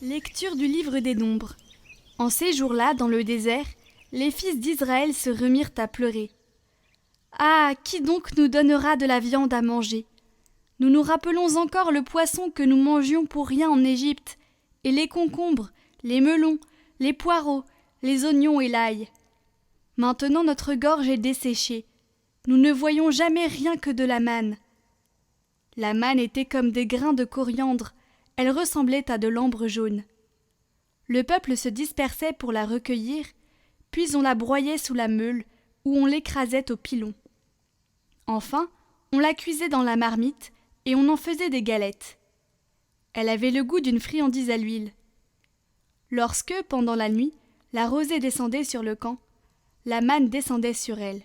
Lecture du livre des Nombres. En ces jours-là, dans le désert, les fils d'Israël se remirent à pleurer. Ah, qui donc nous donnera de la viande à manger? Nous nous rappelons encore le poisson que nous mangions pour rien en Égypte, et les concombres, les melons, les poireaux, les oignons et l'ail. Maintenant notre gorge est desséchée. Nous ne voyons jamais rien que de la manne. La manne était comme des grains de coriandre, elle ressemblait à de l'ambre jaune. Le peuple se dispersait pour la recueillir, puis on la broyait sous la meule, ou on l'écrasait au pilon. Enfin, on la cuisait dans la marmite, et on en faisait des galettes. Elle avait le goût d'une friandise à l'huile. Lorsque, pendant la nuit, la rosée descendait sur le camp, la manne descendait sur elle.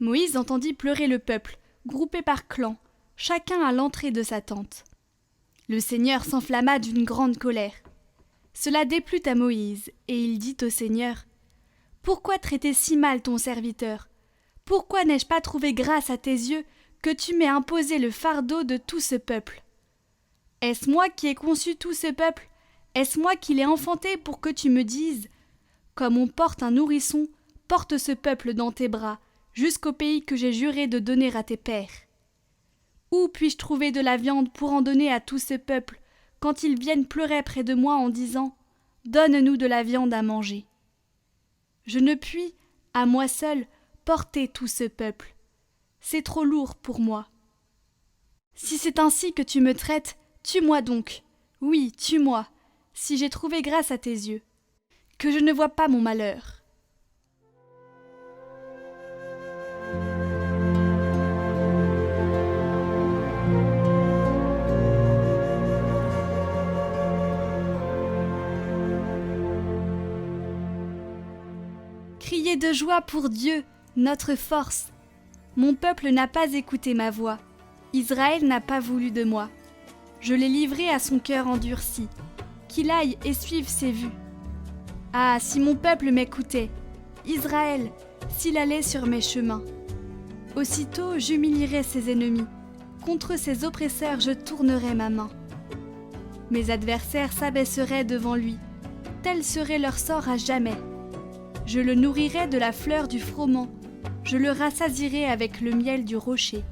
Moïse entendit pleurer le peuple, groupé par clans, chacun à l'entrée de sa tente. Le Seigneur s'enflamma d'une grande colère. Cela déplut à Moïse, et il dit au Seigneur : « Pourquoi traiter si mal ton serviteur ? Pourquoi n'ai-je pas trouvé grâce à tes yeux que tu m'aies imposé le fardeau de tout ce peuple ? Est-ce moi qui ai conçu tout ce peuple ? Est-ce moi qui l'ai enfanté pour que tu me dises : comme on porte un nourrisson, porte ce peuple dans tes bras, jusqu'au pays que j'ai juré de donner à tes pères. Où puis-je trouver de la viande pour en donner à tout ce peuple, quand ils viennent pleurer près de moi en disant : donne-nous de la viande à manger. Je ne puis, à moi seul, porter tout ce peuple. C'est trop lourd pour moi. Si c'est ainsi que tu me traites, tue-moi donc. Oui, tue-moi, si j'ai trouvé grâce à tes yeux. Que je ne vois pas mon malheur. Criez de joie pour Dieu, notre force. Mon peuple n'a pas écouté ma voix. Israël n'a pas voulu de moi. Je l'ai livré à son cœur endurci. Qu'il aille et suive ses vues. Ah, si mon peuple m'écoutait, Israël, s'il allait sur mes chemins. Aussitôt j'humilierais ses ennemis. Contre ses oppresseurs je tournerais ma main. Mes adversaires s'abaisseraient devant lui. Tel serait leur sort à jamais. Je le nourrirai de la fleur du froment, je le rassasierai avec le miel du rocher.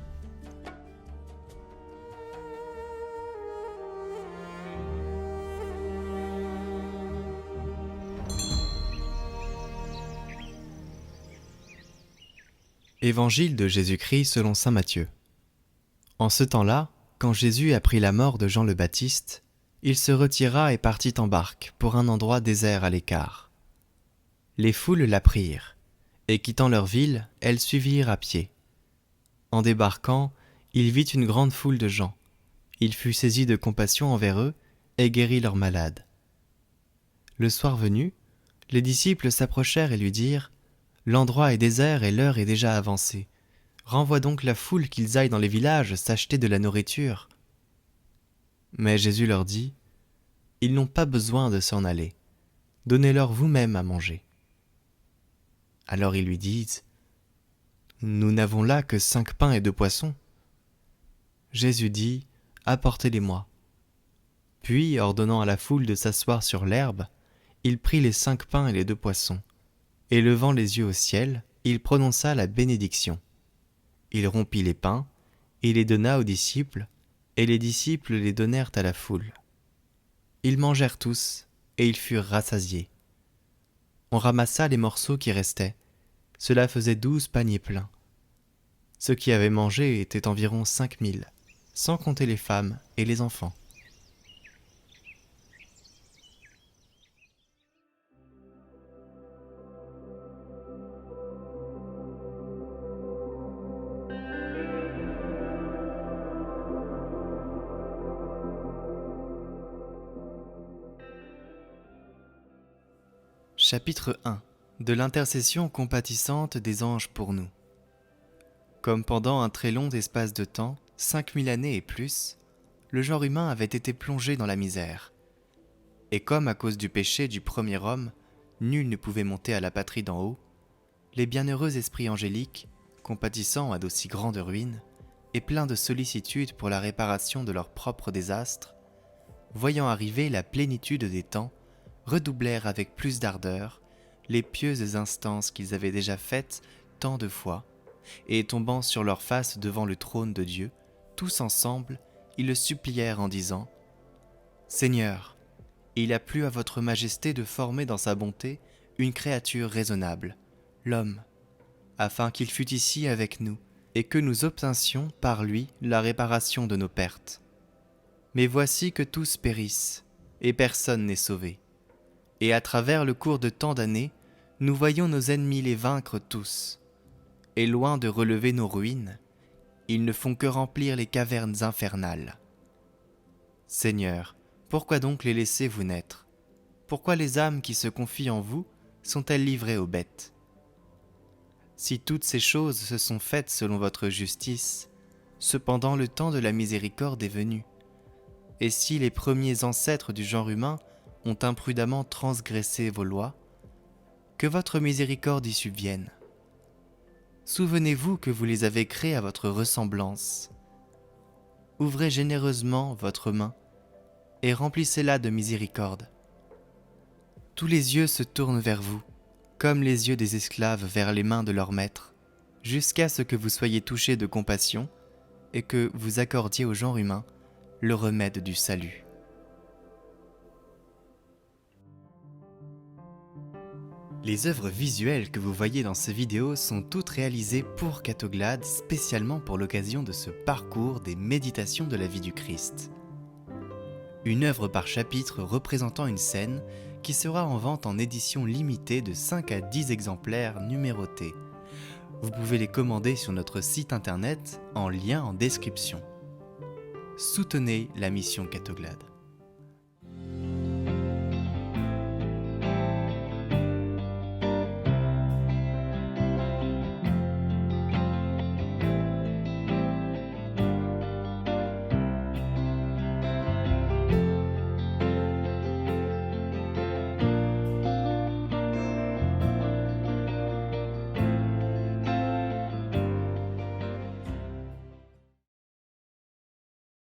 Évangile de Jésus-Christ selon saint Matthieu. En ce temps-là, quand Jésus apprit la mort de Jean le Baptiste, il se retira et partit en barque pour un endroit désert à l'écart. Les foules l'apprirent, et quittant leur ville, elles suivirent à pied. En débarquant, il vit une grande foule de gens. Il fut saisi de compassion envers eux et guérit leurs malades. Le soir venu, les disciples s'approchèrent et lui dirent : « L'endroit est désert et l'heure est déjà avancée. Renvoie donc la foule qu'ils aillent dans les villages s'acheter de la nourriture. » Mais Jésus leur dit : « Ils n'ont pas besoin de s'en aller. Donnez-leur vous-même à manger. » Alors ils lui disent : « Nous n'avons là que 5 pains et 2 poissons. » Jésus dit : « Apportez-les-moi. » Puis, ordonnant à la foule de s'asseoir sur l'herbe, il prit les 5 pains et les 2 poissons, et levant les yeux au ciel, il prononça la bénédiction. Il rompit les pains, et les donna aux disciples, et les disciples les donnèrent à la foule. Ils mangèrent tous, et ils furent rassasiés. On ramassa les morceaux qui restaient. Cela faisait 12 paniers pleins. Ceux qui avaient mangé étaient environ 5000, sans compter les femmes et les enfants. Chapitre 1. De l'intercession compatissante des anges pour nous. Comme pendant un très long espace de temps, 5000 années et plus, le genre humain avait été plongé dans la misère. Et comme à cause du péché du premier homme, nul ne pouvait monter à la patrie d'en haut, les bienheureux esprits angéliques, compatissant à d'aussi grandes ruines, et pleins de sollicitude pour la réparation de leurs propres désastres, voyant arriver la plénitude des temps, redoublèrent avec plus d'ardeur les pieuses instances qu'ils avaient déjà faites tant de fois, et tombant sur leur face devant le trône de Dieu, tous ensemble, ils le supplièrent en disant « Seigneur, il a plu à votre majesté de former dans sa bonté une créature raisonnable, l'homme, afin qu'il fût ici avec nous, et que nous obtinssions par lui la réparation de nos pertes. Mais voici que tous périssent, et personne n'est sauvé. Et à travers le cours de tant d'années, nous voyons nos ennemis les vaincre tous. Et loin de relever nos ruines, ils ne font que remplir les cavernes infernales. Seigneur, pourquoi donc les laissez-vous naître? Pourquoi les âmes qui se confient en vous sont-elles livrées aux bêtes? Si toutes ces choses se sont faites selon votre justice, cependant le temps de la miséricorde est venu. Et si les premiers ancêtres du genre humain ont imprudemment transgressé vos lois, que votre miséricorde y subvienne. Souvenez-vous que vous les avez créés à votre ressemblance. Ouvrez généreusement votre main et remplissez-la de miséricorde. Tous les yeux se tournent vers vous, comme les yeux des esclaves vers les mains de leur maître, jusqu'à ce que vous soyez touchés de compassion et que vous accordiez au genre humain le remède du salut. Les œuvres visuelles que vous voyez dans ces vidéos sont toutes réalisées pour Catoglade, spécialement pour l'occasion de ce parcours des méditations de la vie du Christ. Une œuvre par chapitre représentant une scène qui sera en vente en édition limitée de 5 à 10 exemplaires numérotés. Vous pouvez les commander sur notre site internet en lien en description. Soutenez la mission Catoglade.